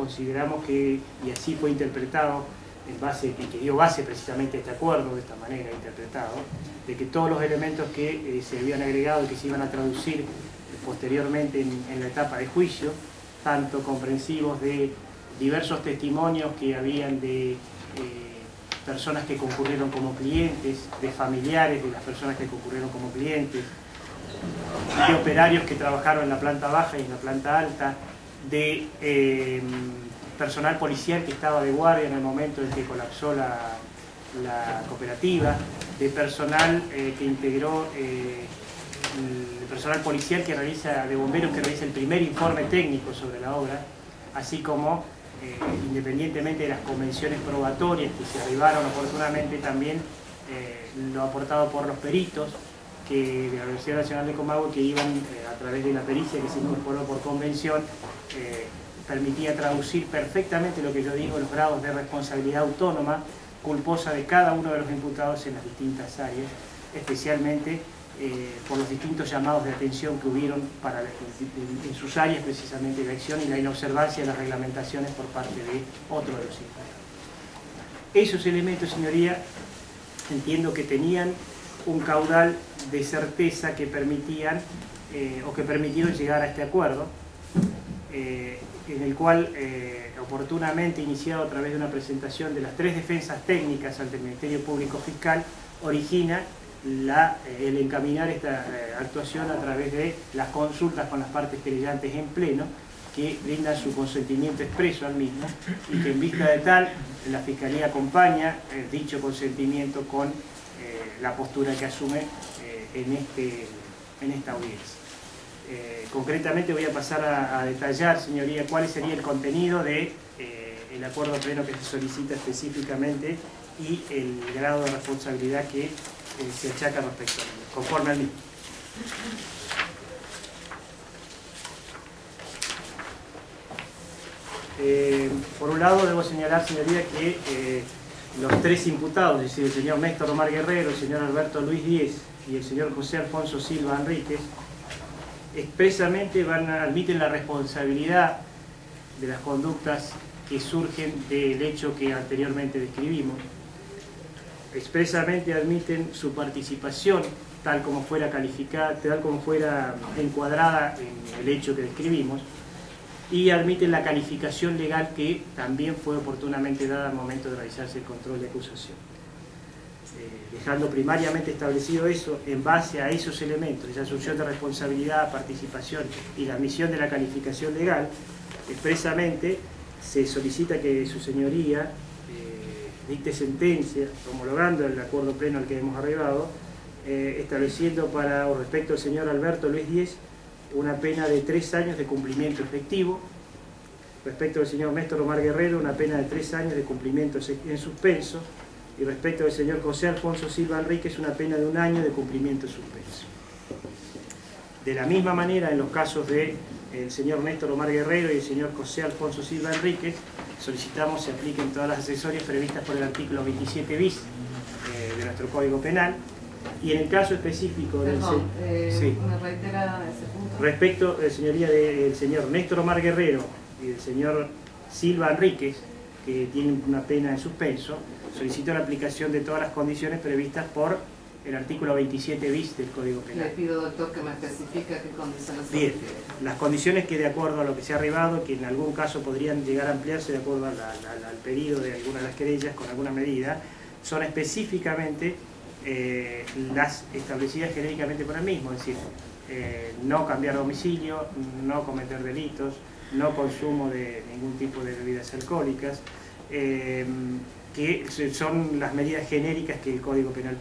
consideramos que, y así fue interpretado, en base, y que dio base precisamente a este acuerdo, de esta manera interpretado, de que todos los elementos que se habían agregado y que se iban a traducir posteriormente en la etapa de juicio, tanto comprensivos de diversos testimonios que habían de personas que concurrieron como clientes, de familiares de las personas que concurrieron como clientes, de operarios que trabajaron en la planta baja y en la planta alta, de personal policial que estaba de guardia en el momento en que colapsó la cooperativa, de personal que integró, el personal policial que realiza, de bomberos que realiza el primer informe técnico sobre la obra, así como, independientemente de las convenciones probatorias que se arribaron oportunamente, también lo aportado por los peritos de la Universidad Nacional de Comahue, que iban a través de la pericia que se incorporó por convención, permitía traducir perfectamente lo que yo digo, los grados de responsabilidad autónoma culposa de cada uno de los imputados en las distintas áreas, especialmente por los distintos llamados de atención que hubieron en sus áreas precisamente de acción y la inobservancia de las reglamentaciones por parte de otro de los imputados. Esos elementos, señoría, entiendo que tenían un caudal de certeza que permitían o que permitieron llegar a este acuerdo, en el cual, oportunamente iniciado a través de una presentación de las 3 defensas técnicas ante el Ministerio Público Fiscal, origina el encaminar esta actuación a través de las consultas con las partes querellantes en pleno, que brindan su consentimiento expreso al mismo, y que en vista de tal, la Fiscalía acompaña dicho consentimiento con la postura que asume en esta audiencia. Concretamente voy a pasar a detallar, señoría, cuál sería el contenido del acuerdo pleno que se solicita específicamente y el grado de responsabilidad que se achaca respecto a él, conforme al mismo. Por un lado, debo señalar, señoría, que los 3 imputados, es decir, el señor Néstor Omar Guerrero, el señor Alberto Luis Díez y el señor José Alfonso Silva Enríquez, expresamente admiten la responsabilidad de las conductas que surgen del hecho que anteriormente describimos, expresamente admiten su participación tal como fuera calificada, tal como fuera encuadrada en el hecho que describimos, y admiten la calificación legal que también fue oportunamente dada al momento de realizarse el control de acusación. Dejando primariamente establecido eso, en base a esos elementos, esa asunción de responsabilidad, participación y la admisión de la calificación legal, expresamente se solicita que su señoría dicte sentencia, homologando el acuerdo pleno al que hemos arribado, estableciendo respecto al señor Alberto Luis Díez una pena de 3 años de cumplimiento efectivo, respecto al señor Néstor Omar Guerrero una pena de 3 años de cumplimiento en suspenso, y respecto al señor José Alfonso Silva Enríquez una pena de 1 año de cumplimiento suspenso. De la misma manera, en los casos del señor Néstor Omar Guerrero y el señor José Alfonso Silva Enríquez, solicitamos se apliquen todas las accesorias previstas por el artículo 27 bis de nuestro Código Penal, y en el caso específico del sí. ¿Me reitera ese punto? Respecto, señoría, del señor Néstor Omar Guerrero y del señor Silva Enríquez, que tienen una pena en suspenso, solicito la aplicación de todas las condiciones previstas por el artículo 27 bis del Código Penal. Le pido, doctor, que me especifique qué condiciones. Bien, las condiciones que, de acuerdo a lo que se ha arribado, que en algún caso podrían llegar a ampliarse de acuerdo al pedido de alguna de las querellas con alguna medida, son específicamente las establecidas genéricamente por el mismo, es decir, no cambiar domicilio, no cometer delitos, no consumo de ningún tipo de bebidas alcohólicas, que son las medidas genéricas que el Código Penal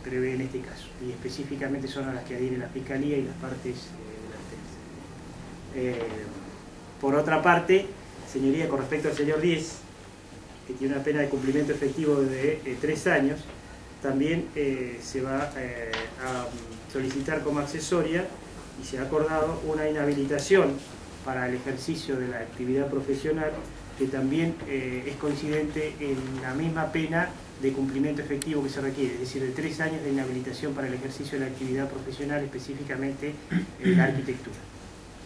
prevé en este caso, y específicamente son a las que adhiere la Fiscalía y las partes de la defensa. Por otra parte, señoría, con respecto al señor Díez, que tiene una pena de cumplimiento efectivo de 3 años, también se va a solicitar como accesoria, y se ha acordado, una inhabilitación para el ejercicio de la actividad profesional, que también es coincidente en la misma pena de cumplimiento efectivo que se requiere, es decir, de 3 años de inhabilitación para el ejercicio de la actividad profesional, específicamente en la arquitectura.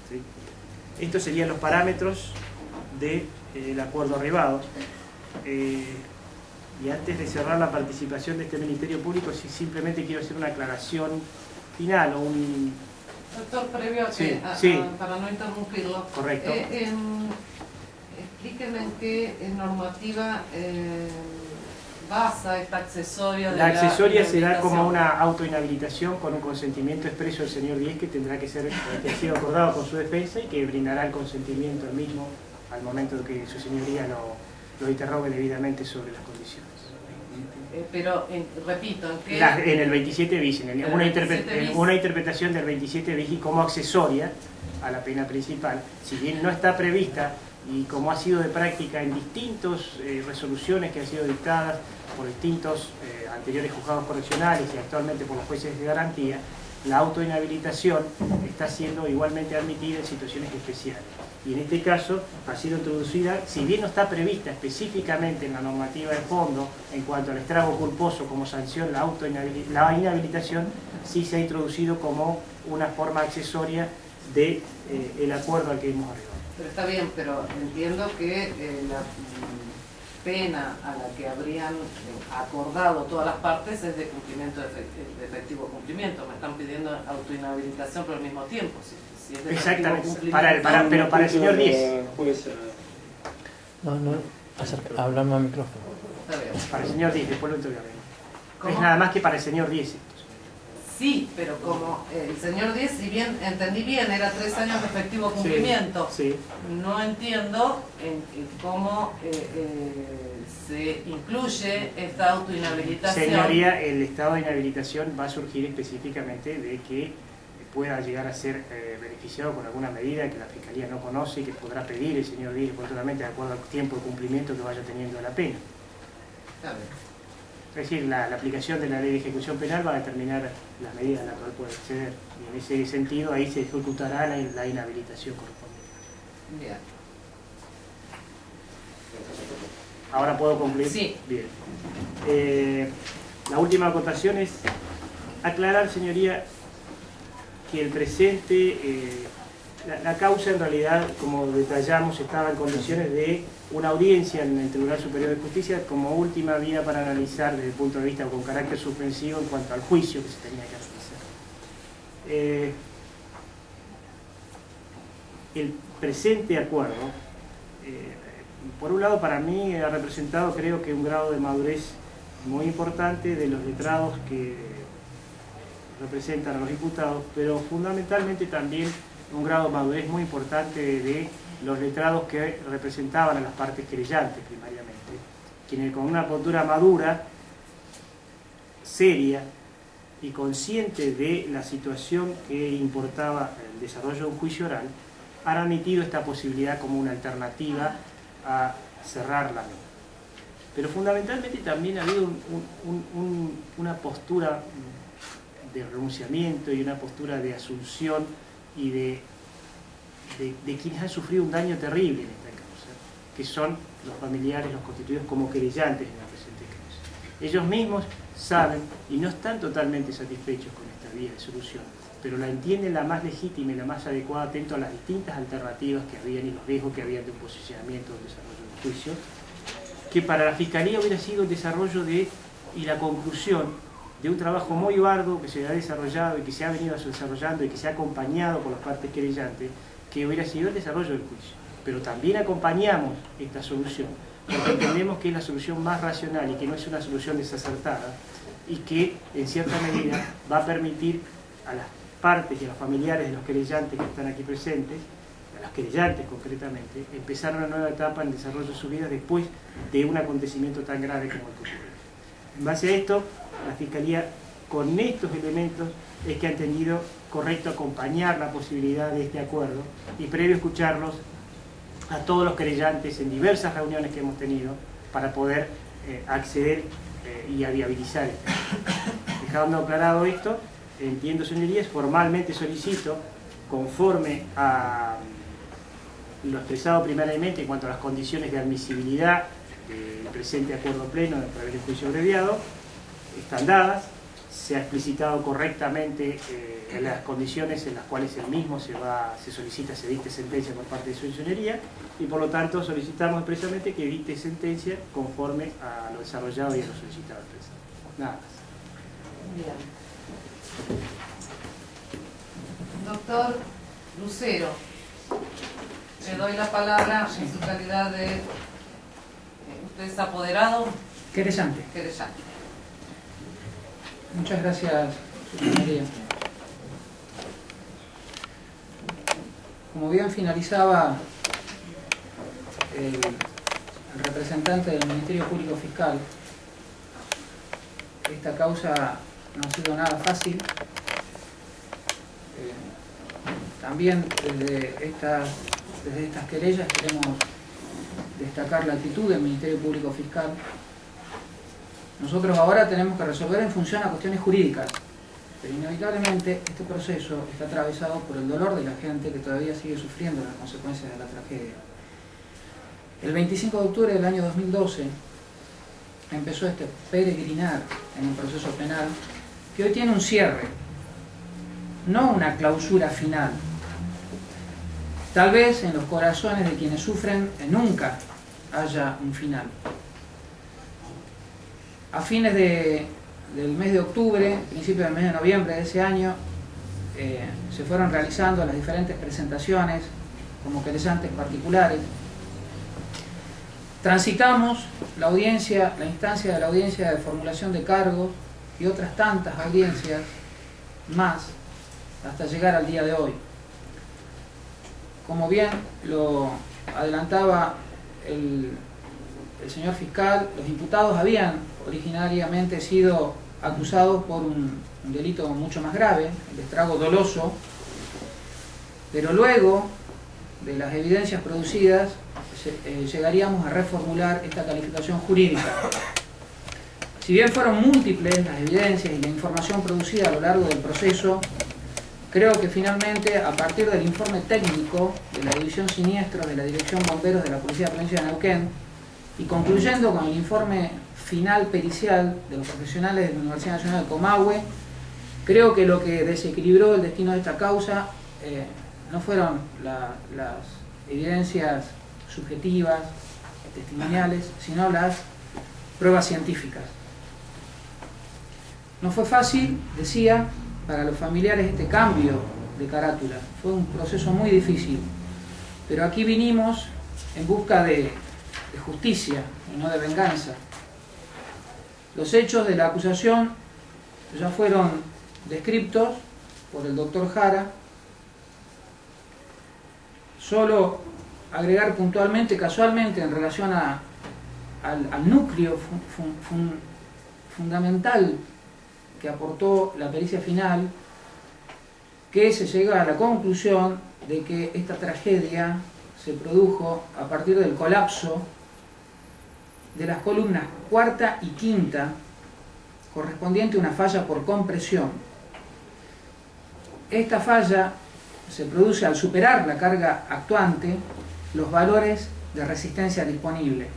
¿Sí? Estos serían los parámetros del acuerdo arribado. Y antes de cerrar la participación de este Ministerio Público, sí, simplemente quiero hacer una aclaración final o un... Doctor, previo a que, para no interrumpirlo, correcto. Explíquenme en qué normativa basa esta accesoria de la accesoria será como una autoinhabilitación con un consentimiento expreso del señor Díez, que tendrá que ser que ha sido acordado con su defensa y que brindará el consentimiento el mismo al momento de que su señoría lo interrogue debidamente sobre las condiciones. Pero, repito, ¿en qué? En el 27 bis, en una interpretación del 27 bis y como accesoria a la pena principal, si bien no está prevista y como ha sido de práctica en distintas resoluciones que han sido dictadas por distintos anteriores juzgados correccionales y actualmente por los jueces de garantía, la autoinhabilitación está siendo igualmente admitida en situaciones especiales. Y en este caso ha sido introducida, si bien no está prevista específicamente en la normativa de fondo en cuanto al estrago culposo como sanción la inhabilitación, sí se ha introducido como una forma accesoria del acuerdo al que hemos arribado. Pero está bien, pero entiendo que la pena a la que habrían acordado todas las partes es de cumplimiento, de efectivo cumplimiento. Me están pidiendo autoinhabilitación, pero al mismo tiempo. Si es de exactamente, pero para el señor Díez. Hablame al micrófono. Está bien. Para el señor Díez, después lo entregaremos. Es nada más que para el señor Díez. Sí, pero como el señor Díez, si bien entendí bien, era 3 años de efectivo cumplimiento, sí. No entiendo cómo se incluye esta autoinhabilitación. Señoría, el estado de inhabilitación va a surgir específicamente de que pueda llegar a ser beneficiado con alguna medida que la Fiscalía no conoce y que podrá pedir el señor Díez oportunamente de acuerdo al tiempo de cumplimiento que vaya teniendo la pena. Está bien. Es decir, la aplicación de la ley de ejecución penal va a determinar las medidas a las cuales puede acceder. Y en ese sentido, ahí se ejecutará la inhabilitación correspondiente. Bien. ¿Ahora puedo concluir? Sí. Bien. La última acotación es aclarar, señoría, que el presente, la causa en realidad, como detallamos, estaba en condiciones de una audiencia en el Tribunal Superior de Justicia como última vía para analizar desde el punto de vista con carácter suspensivo en cuanto al juicio que se tenía que realizar. El presente acuerdo, por un lado para mí ha representado creo que un grado de madurez muy importante de los letrados que representan a los diputados, pero fundamentalmente también un grado de madurez muy importante de los letrados que representaban a las partes querellantes primariamente, quienes con una postura madura, seria y consciente de la situación que importaba el desarrollo de un juicio oral, han admitido esta posibilidad como una alternativa a cerrar la misma. Pero fundamentalmente también ha habido una postura de renunciamiento y una postura de asunción y de quienes han sufrido un daño terrible en esta causa, que son los familiares, los constituidos como querellantes en la presente causa. Ellos mismos saben y no están totalmente satisfechos con esta vía de solución, pero la entienden la más legítima y la más adecuada atento a las distintas alternativas que habían y los riesgos que habían de un posicionamiento del desarrollo del juicio, que para la Fiscalía hubiera sido el desarrollo y la conclusión de un trabajo muy arduo que se ha desarrollado y que se ha venido desarrollando y que se ha acompañado por las partes querellantes, que hubiera sido el desarrollo del juicio. Pero también acompañamos esta solución, porque entendemos que es la solución más racional y que no es una solución desacertada y que en cierta medida va a permitir a las partes y a los familiares de los querellantes que están aquí presentes, a los querellantes concretamente, empezar una nueva etapa en el desarrollo de su vida después de un acontecimiento tan grave como el que ocurrió. En base a esto, la Fiscalía, con estos elementos, es que ha entendido correcto acompañar la posibilidad de este acuerdo y previo escucharlos a todos los querellantes en diversas reuniones que hemos tenido para poder acceder y a viabilizar este acuerdo. Dejando aclarado esto, entiendo, señorías, formalmente solicito, conforme a lo expresado primariamente en cuanto a las condiciones de admisibilidad del presente acuerdo pleno a través del juicio abreviado, están dadas, se ha explicitado correctamente las condiciones en las cuales el mismo se solicita, se dicte sentencia por parte de su ingeniería, y por lo tanto solicitamos expresamente que dicte sentencia conforme a lo desarrollado y a lo solicitado expresamente. Nada más. Bien. Doctor Lucero, le doy la palabra en su calidad de... ¿Usted es apoderado? Querellante. Querellante. Muchas gracias, su señoría. Como bien finalizaba el representante del Ministerio Público Fiscal, esta causa no ha sido nada fácil. También desde estas querellas queremos destacar la actitud del Ministerio Público Fiscal. Nosotros ahora tenemos que resolver en función a cuestiones jurídicas, pero inevitablemente este proceso está atravesado por el dolor de la gente que todavía sigue sufriendo las consecuencias de la tragedia. El 25 de octubre del año 2012 empezó este peregrinar en un proceso penal que hoy tiene un cierre, no una clausura final. Tal vez en los corazones de quienes sufren nunca haya un final. A fines del mes de octubre, principio del mes de noviembre de ese año, se fueron realizando las diferentes presentaciones como querellantes particulares. Transitamos la instancia de la audiencia de formulación de cargos y otras tantas audiencias más hasta llegar al día de hoy. Como bien lo adelantaba el señor fiscal, los imputados habían originariamente sido acusados por un delito mucho más grave, el estrago doloso, pero luego de las evidencias producidas llegaríamos a reformular esta calificación jurídica. Si bien fueron múltiples las evidencias y la información producida a lo largo del proceso, creo que finalmente, a partir del informe técnico de la División Siniestros de la Dirección Bomberos de la Policía de Provincia de Neuquén, y concluyendo con el informe final pericial de los profesionales de la Universidad Nacional de Comahue, creo que lo que desequilibró el destino de esta causa no fueron las evidencias subjetivas, testimoniales, sino las pruebas científicas. No fue fácil, decía, para los familiares este cambio de carátula. Fue un proceso muy difícil, pero aquí vinimos en busca de justicia y no de venganza. Los hechos de la acusación ya fueron descritos por el doctor Jara. Solo agregar puntualmente, casualmente, en relación al núcleo fundamental que aportó la pericia final, que se llega a la conclusión de que esta tragedia se produjo a partir del colapso de las columnas cuarta y quinta, correspondiente a una falla por compresión. Esta falla se produce al superar la carga actuante los valores de resistencia disponible,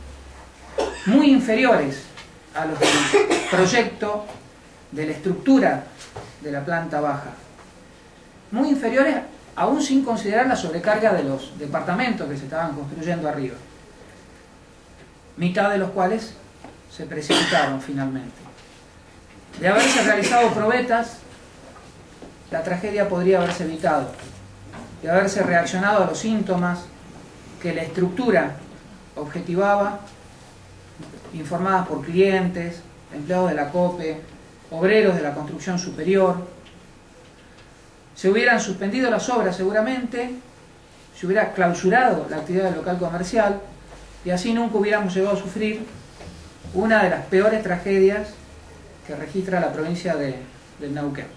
muy inferiores a los del proyecto de la estructura de la planta baja, muy inferiores aún sin considerar la sobrecarga de los departamentos que se estaban construyendo arriba, mitad de los cuales se precipitaron finalmente. De haberse realizado probetas, la tragedia podría haberse evitado, de haberse reaccionado a los síntomas que la estructura objetivaba, informadas por clientes, empleados de la COPE, obreros de la construcción superior. Se hubieran suspendido las obras seguramente, se hubiera clausurado la actividad del local comercial y así nunca hubiéramos llegado a sufrir una de las peores tragedias que registra la provincia del Neuquén.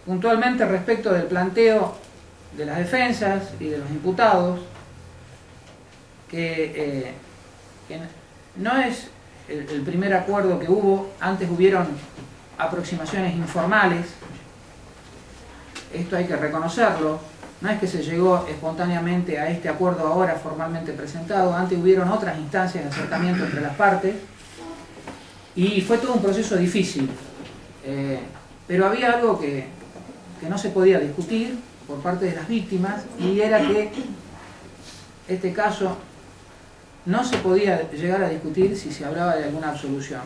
Puntualmente respecto del planteo de las defensas y de los imputados, que no es el primer acuerdo que hubo, antes hubieron aproximaciones informales, esto hay que reconocerlo, no es que se llegó espontáneamente a este acuerdo ahora formalmente presentado, antes hubieron otras instancias de acercamiento entre las partes, Y fue todo un proceso difícil, pero había algo que no se podía discutir por parte de las víctimas, y era que este caso no se podía llegar a discutir si se hablaba de alguna absolución.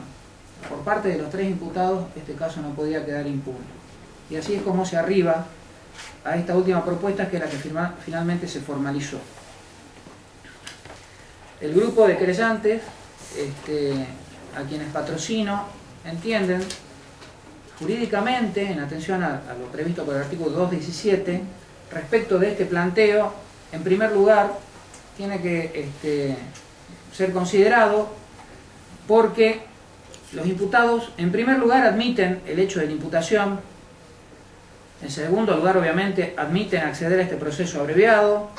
Por parte de los 3 imputados, este caso no podía quedar impune. Y así es como se arriba a esta última propuesta, que es la que finalmente se formalizó. El grupo de querellantes, a quienes patrocino, entienden jurídicamente, en atención a lo previsto por el artículo 217, respecto de este planteo, en primer lugar, tiene que ser considerado porque los imputados, en primer lugar, admiten el hecho de la imputación. En segundo lugar, obviamente, admiten acceder a este proceso abreviado.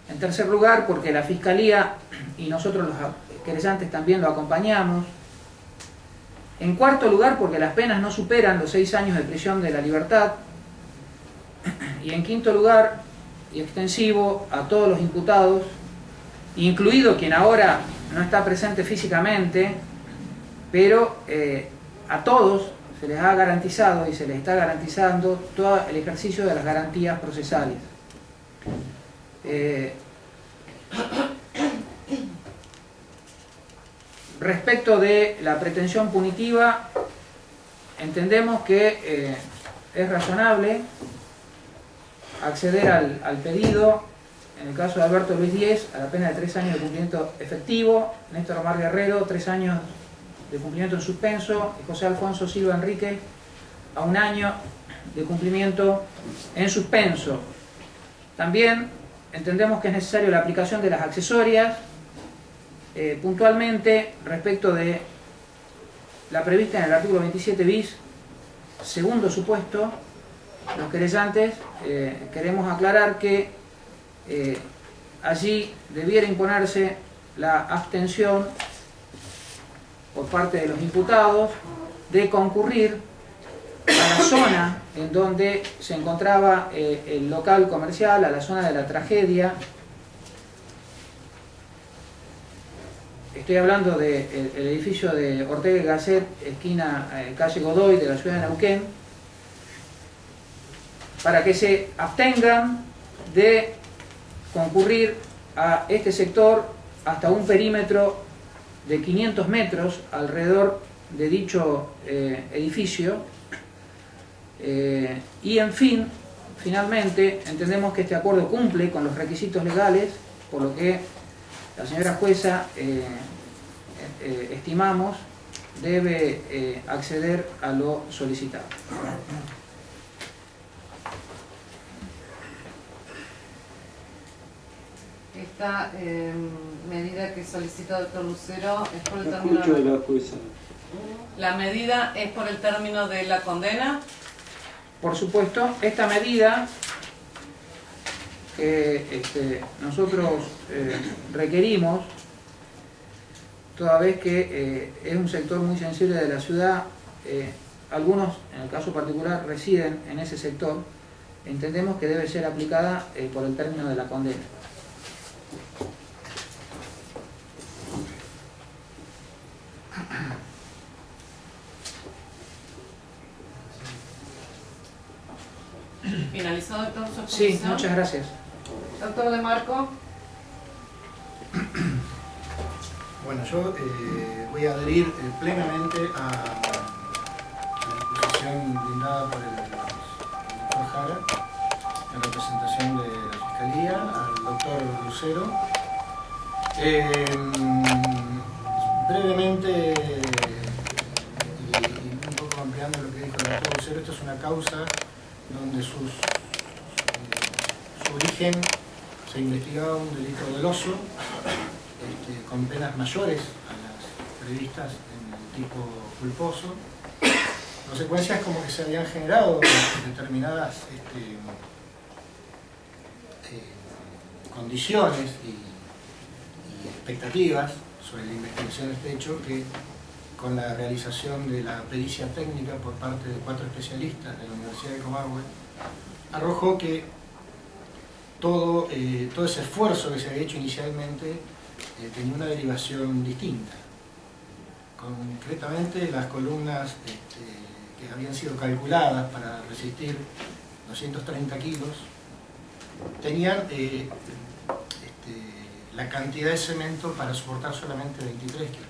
En tercer lugar, porque la Fiscalía y nosotros los querellantes también lo acompañamos. En cuarto lugar, porque las penas no superan los 6 años de prisión de la libertad. Y en quinto lugar, y extensivo, a todos los imputados, incluido quien ahora no está presente físicamente, pero a todos se les ha garantizado y se les está garantizando todo el ejercicio de las garantías procesales. Respecto de la pretensión punitiva, entendemos que es razonable acceder al pedido, en el caso de Alberto Luis Díez, a la pena de 3 años de cumplimiento efectivo, Néstor Omar Guerrero, 3 años de cumplimiento en suspenso, y José Alfonso Silva Enrique, a 1 año de cumplimiento en suspenso. También entendemos que es necesario la aplicación de las accesorias, puntualmente respecto de la prevista en el artículo 27 bis, segundo supuesto. Los querellantes queremos aclarar que allí debiera imponerse la abstención por parte de los imputados de concurrir a la zona en donde se encontraba el local comercial, a la zona de la tragedia. Estoy hablando del edificio de Ortega y Gasset, esquina calle Godoy de la ciudad de Neuquén, para que se abstengan de concurrir a este sector hasta un perímetro de 500 metros alrededor de dicho edificio. Y en fin, finalmente, entendemos que este acuerdo cumple con los requisitos legales, por lo que la señora jueza, estimamos, debe acceder a lo solicitado. Esta medida que solicita el doctor Lucero es por el término de la jueza. ¿La medida es por el término de la condena? Por supuesto, esta medida que nosotros requerimos, toda vez que es un sector muy sensible de la ciudad, algunos, en el caso particular, residen en ese sector, entendemos que debe ser aplicada por el término de la condena. ¿Finalizó, doctor, su Sí, exposición? muchas gracias. Doctor De Marco. Bueno, yo voy a adherir plenamente a la exposición brindada por el doctor Jara, en representación de la Fiscalía, al doctor Lucero. Brevemente, y un poco ampliando lo que dijo el doctor Lucero, esto es una causa donde su origen se investigaba un delito doloso, con penas mayores a las previstas en el tipo culposo. Consecuencias como que se habían generado determinadas condiciones y expectativas sobre la investigación de este hecho, que con la realización de la pericia técnica por parte de 4 especialistas de la Universidad de Comahue, arrojó que todo ese esfuerzo que se había hecho inicialmente tenía una derivación distinta. concretamente las columnas que habían sido calculadas para resistir 230 kilos, tenían la cantidad de cemento para soportar solamente 23 kilos.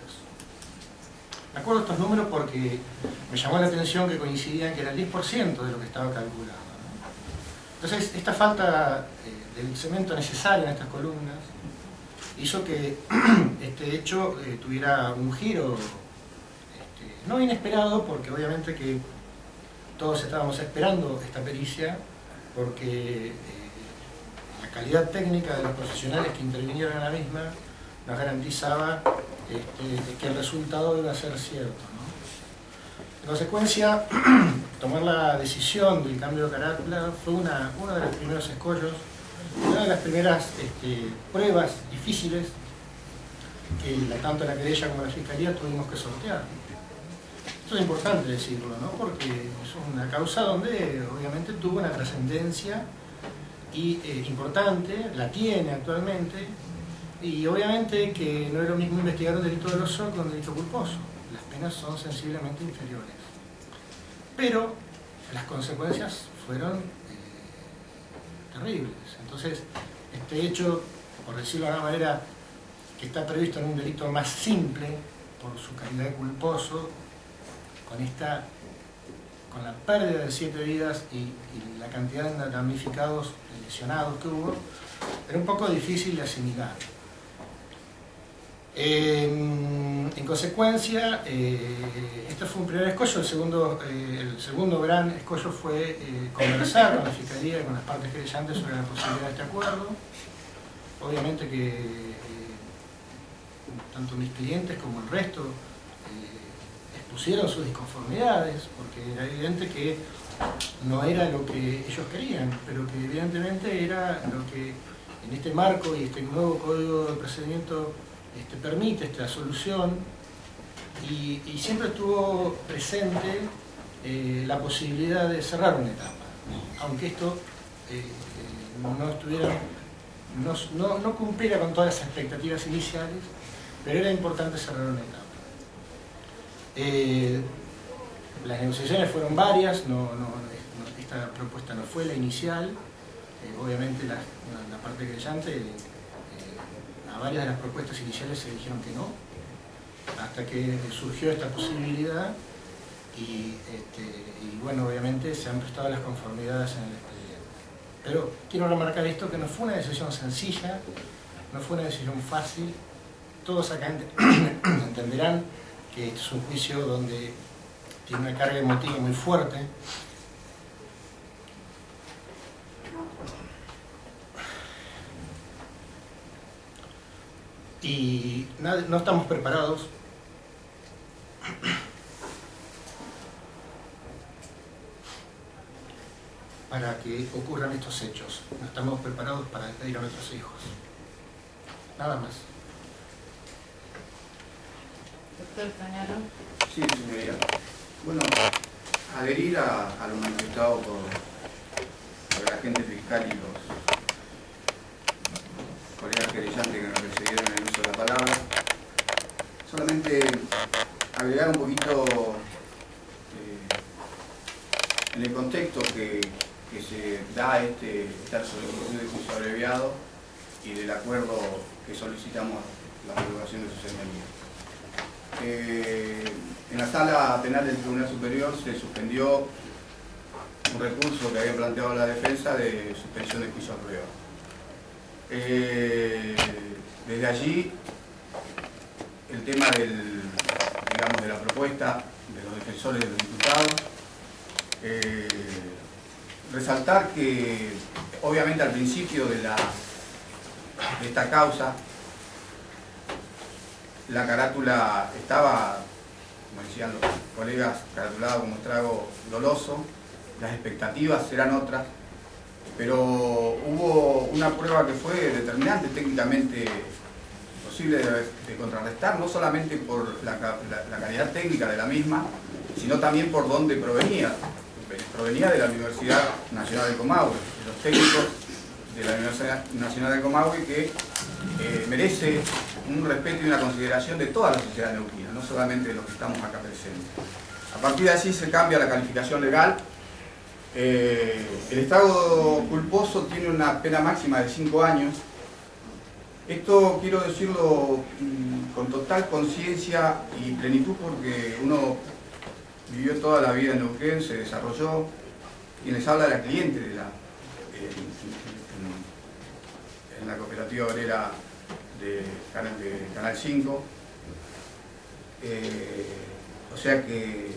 Me acuerdo estos números porque me llamó la atención que coincidían que era el 10% de lo que estaba calculado, ¿no? Entonces, esta falta del cemento necesario en estas columnas hizo que este hecho tuviera un giro no inesperado, porque obviamente que todos estábamos esperando esta pericia, porque la calidad técnica de los profesionales que intervinieron en la misma nos garantizaba que el resultado iba a ser cierto, ¿no? En consecuencia, tomar la decisión del cambio de carátula fue uno de los primeros escollos, una de las primeras pruebas difíciles que tanto la querella como la fiscalía tuvimos que sortear. Esto es importante decirlo, ¿no? Porque es una causa donde obviamente tuvo una trascendencia importante, la tiene actualmente, y obviamente que no es lo mismo investigar un delito doloso que un delito culposo. Las penas son sensiblemente inferiores. Pero las consecuencias fueron terribles. Entonces, este hecho, por decirlo de alguna manera, que está previsto en un delito más simple, por su calidad de culposo, con la pérdida de 7 vidas y la cantidad de damnificados, de lesionados que hubo, era un poco difícil de asimilar. En consecuencia, este fue un primer escollo. El segundo gran escollo fue conversar con la Fiscalía y con las partes querellantes sobre la posibilidad de este acuerdo. Obviamente que tanto mis clientes como el resto expusieron sus disconformidades, porque era evidente que no era lo que ellos querían, pero que evidentemente era lo que en este marco y este nuevo código de procedimiento permite esta solución, y siempre estuvo presente la posibilidad de cerrar una etapa, aunque esto no cumpliera con todas las expectativas iniciales, pero era importante cerrar una etapa. Las negociaciones fueron varias, esta propuesta no fue la inicial, obviamente la parte querellante, a varias de las propuestas iniciales se dijeron que no, hasta que surgió esta posibilidad y bueno, obviamente se han prestado las conformidades en el expediente. Pero quiero remarcar esto, que no fue una decisión sencilla, no fue una decisión fácil. Todos acá entenderán que este es un juicio donde tiene una carga emotiva muy fuerte. Y no estamos preparados para que ocurran estos hechos. No estamos preparados para despedir a nuestros hijos. Nada más. Doctor Cañaro. Sí, señoría. Bueno, adherir a lo manifestado por el agente fiscal y los colegas querellantes que me precedieron en el uso de la palabra. Solamente agregar un poquito en el contexto que se da esta solicitud de juicio abreviado y del acuerdo que solicitamos la derogación de su señoría. En la sala penal del Tribunal Superior se suspendió un recurso que había planteado la defensa de suspensión de juicio abreviado. Desde allí, el tema de la propuesta de los defensores de los imputados, resaltar que obviamente al principio de esta causa la carátula estaba, como decían los colegas, caratulada como estrago doloso, las expectativas eran otras, pero hubo una prueba que fue determinante, técnicamente imposible de contrarrestar, no solamente por la calidad técnica de la misma, sino también por dónde provenía. Provenía de la Universidad Nacional del Comahue, de los técnicos de la Universidad Nacional del Comahue, que merece un respeto y una consideración de toda la sociedad neuquina, no solamente de los que estamos acá presentes. A partir de allí se cambia la calificación legal. El estado culposo tiene una pena máxima de 5 años. Esto quiero decirlo con total conciencia y plenitud porque uno vivió toda la vida en Neuquén, se desarrolló, y les habla la cliente de en la cooperativa obrera de Canal 5. O sea que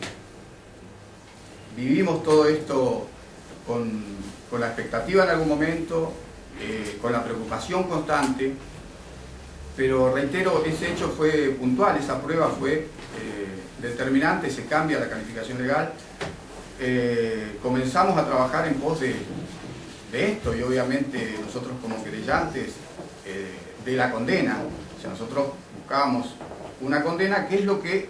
vivimos todo esto con la expectativa en algún momento, con la preocupación constante, pero reitero, ese hecho fue puntual, esa prueba fue determinante, se cambia la calificación legal. Comenzamos a trabajar en pos de esto y obviamente nosotros como querellantes de la condena, o sea, nosotros buscábamos una condena que es lo que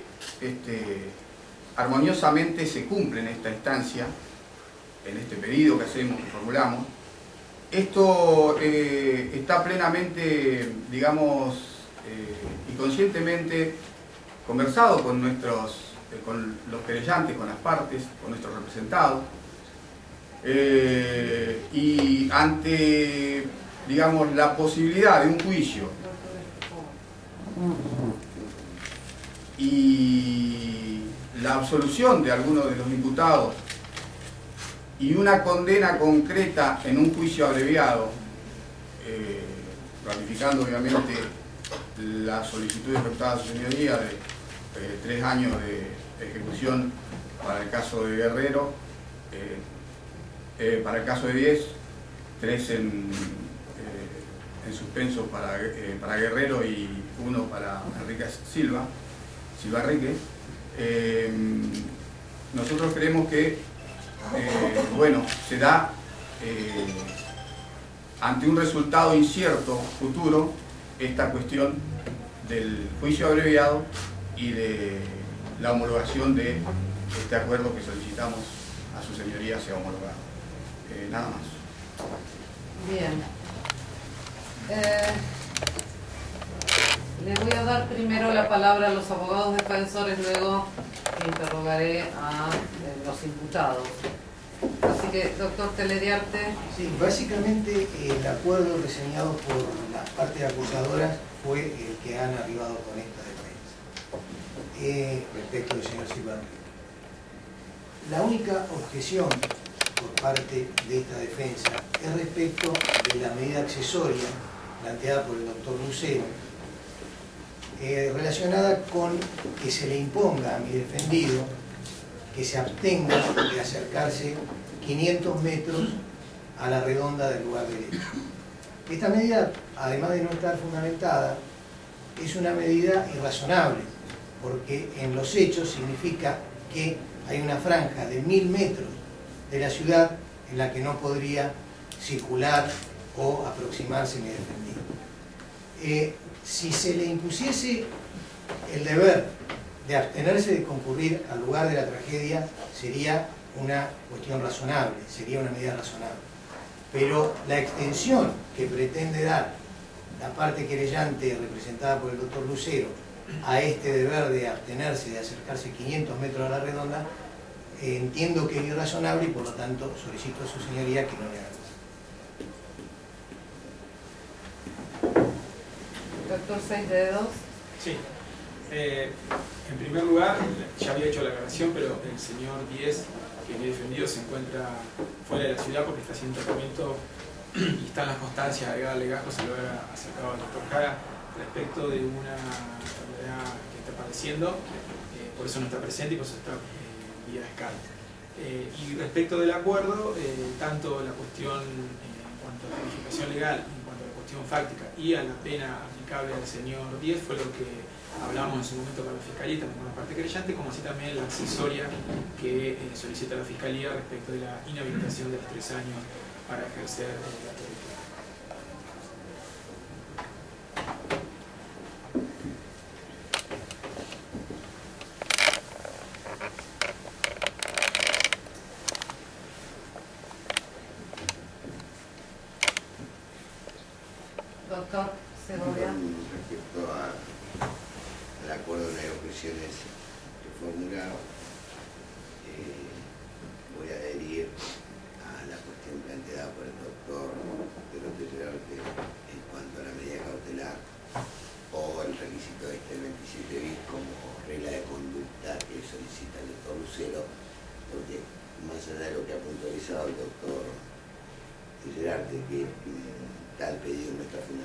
armoniosamente se cumple en esta instancia, en este pedido que hacemos, que formulamos. Esto está plenamente, digamos, y conscientemente conversado con los querellantes, con las partes, con nuestros representados, y ante, digamos, la posibilidad de un juicio y la absolución de alguno de los imputados y una condena concreta en un juicio abreviado, ratificando obviamente la solicitud efectuada a su señoría de 3 años de ejecución para el caso de Guerrero, para el caso de 10, 3 en suspenso para Guerrero y 1 para Enrique Silva Enrique. Nosotros creemos que bueno, se da ante un resultado incierto futuro esta cuestión del juicio abreviado y de la homologación de este acuerdo que solicitamos a su señoría sea homologado. Nada más. Bien. Le voy a dar primero la palabra a los abogados defensores, luego interrogaré a los imputados. Así que, doctor Telediarte. Sí, básicamente el acuerdo reseñado por las partes acusadoras fue el que han arribado con esta defensa. Respecto del señor Silva Enrique. La única objeción por parte de esta defensa es respecto de la medida accesoria planteada por el doctor Lucero, relacionada con que se le imponga a mi defendido que se abstenga de acercarse 500 metros a la redonda del lugar del hecho. Esta medida, además de no estar fundamentada, es una medida irrazonable, porque en los hechos significa que hay una franja de 1000 metros de la ciudad en la que no podría circular o aproximarse mi defendido. Si se le impusiese el deber de abstenerse de concurrir al lugar de la tragedia, sería una cuestión razonable, sería una medida razonable. Pero la extensión que pretende dar la parte querellante representada por el doctor Lucero a este deber de abstenerse de acercarse 500 metros a la redonda, entiendo que es irrazonable y por lo tanto solicito a su señoría que no le haga caso. Doctor 6 dedos. Sí. En primer lugar, ya había hecho la aclaración, pero el señor 10, que me he defendido, se encuentra fuera de la ciudad porque está haciendo tratamiento y están las constancias agregadas al legajo, se lo ha acercado al doctor Jara respecto de una enfermedad que está padeciendo, por eso no está presente y por eso está vía Skype. Y respecto del acuerdo, tanto la cuestión en cuanto a la calificación legal, en cuanto a la cuestión fáctica y a la pena aplicable al señor 10 fue lo que hablamos en su momento con la Fiscalía y también con la parte querellante, como así también la accesoria que solicita la Fiscalía respecto de la inhabilitación de los 3 años para ejercer la autoridad. Doctor Segovia. respecto al acuerdo de negociaciones que formulaba, voy a adherir a la cuestión planteada por el doctor Perote Gerarte en cuanto a la medida cautelar o el requisito de este 27 bis como regla de conducta que solicita el doctor Lucero, porque más allá de lo que ha puntualizado el doctor Gerarte, que tal pedido no está fundamentado